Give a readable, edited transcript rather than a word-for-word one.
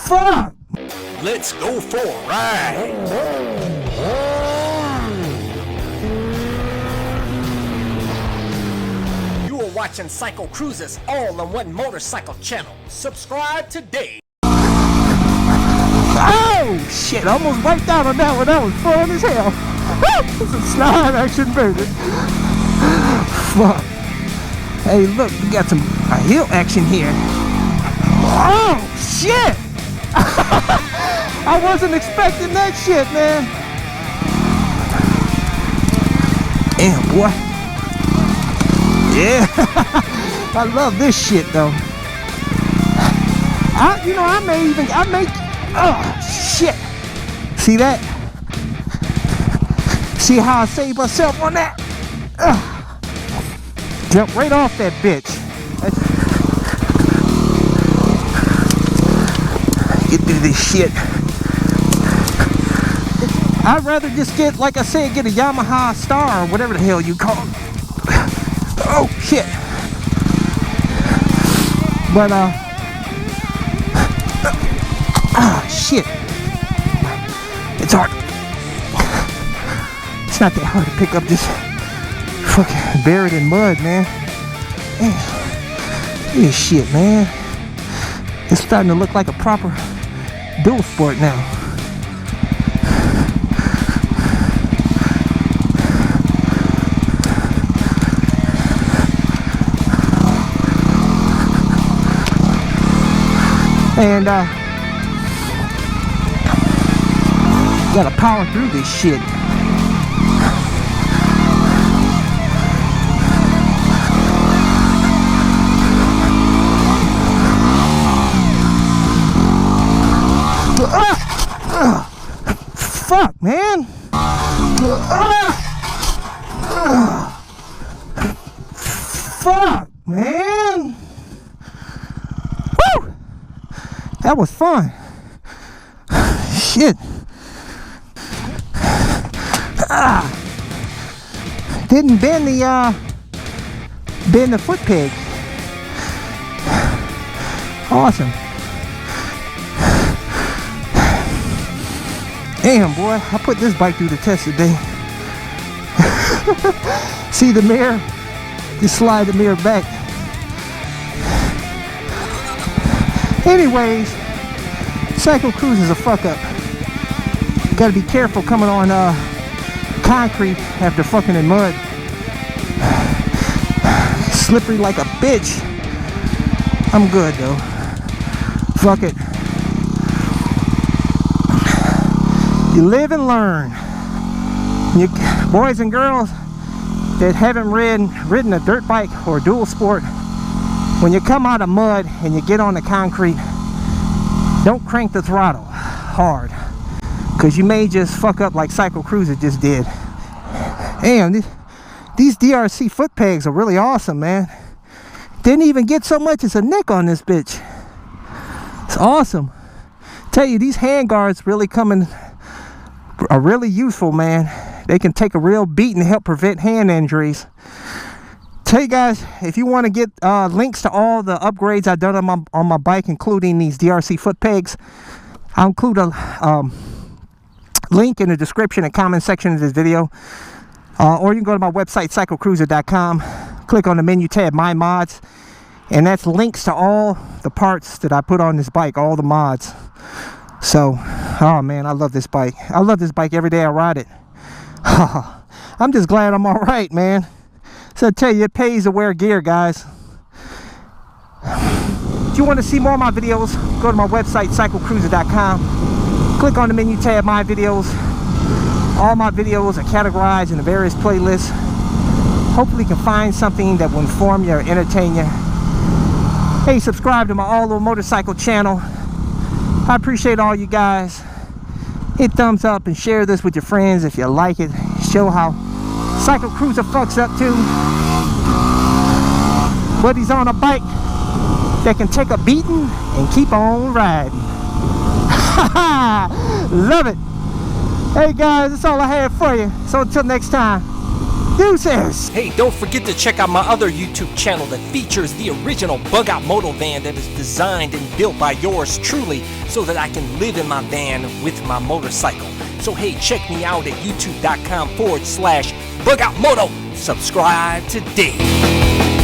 Fuck! Let's go for a ride. You are watching CycleCruza's all-in-one motorcycle channel. Subscribe today. Oh shit! I almost wiped out on that one. That was fun as hell. Some slide action, baby. Fuck. Hey, look, we got some hill action here. Oh shit! I wasn't expecting that shit, man. Damn, boy. Yeah. I love this shit though. I may oh shit. See that? See how I saved myself on that? Jump right off that bitch. Get through this shit. I'd rather just get, like I said, get a Yamaha Star or whatever the hell you call it. Oh shit. But shit. It's hard. It's not that hard to pick up this fucking buried in mud, man. Damn. This shit, man. It's starting to look like a proper dual sport now. And gotta power through this shit. Fuck, man. Fuck, man. Woo! That was fun. Shit. Didn't bend the foot peg. Awesome. Damn, boy, I put this bike through the test today. See the mirror? Just slide the mirror back. Anyways, CycleCruza is a fuck up. Gotta be careful coming on concrete after fucking in mud. Slippery like a bitch. I'm good though. Fuck it. You live and learn. You boys and girls that haven't ridden a dirt bike or a dual sport, when you come out of mud and you get on the concrete, don't crank the throttle hard, because you may just fuck up like CycleCruza just did. Damn, these DRC foot pegs are really awesome, man. Didn't even get so much as a nick on this bitch. It's awesome. Tell you, these handguards really are really useful, man. They can take a real beating to help prevent hand injuries. Tell you guys, if you want to get links to all the upgrades I've done on my bike, including these DRC foot pegs, I'll include a link in the description and comment section of this video. Or you can go to my website, CycleCruza.com, click on the menu tab, My Mods, and that's links to all the parts that I put on this bike, all the mods. So, oh man, I love this bike. I love this bike every day I ride it. I'm just glad I'm all right, man. So I tell you, it pays to wear gear, guys. If you want to see more of my videos, go to my website, CycleCruza.com. Click on the menu tab, My Videos. All my videos are categorized in the various playlists. Hopefully you can find something that will inform you or entertain you. Hey, subscribe to my all-in motorcycle channel. I appreciate all you guys. Hit thumbs up and share this with your friends if you like it. Show how CycleCruza fucks up too. But he's on a bike that can take a beating and keep on riding. Love it. Hey guys, that's all I have for you. So until next time, Deuces! Hey, don't forget to check out my other YouTube channel that features the original bug out moto van that is designed and built by yours truly so that I can live in my van with my motorcycle. So hey, check me out at youtube.com/bugoutmoto. Subscribe today.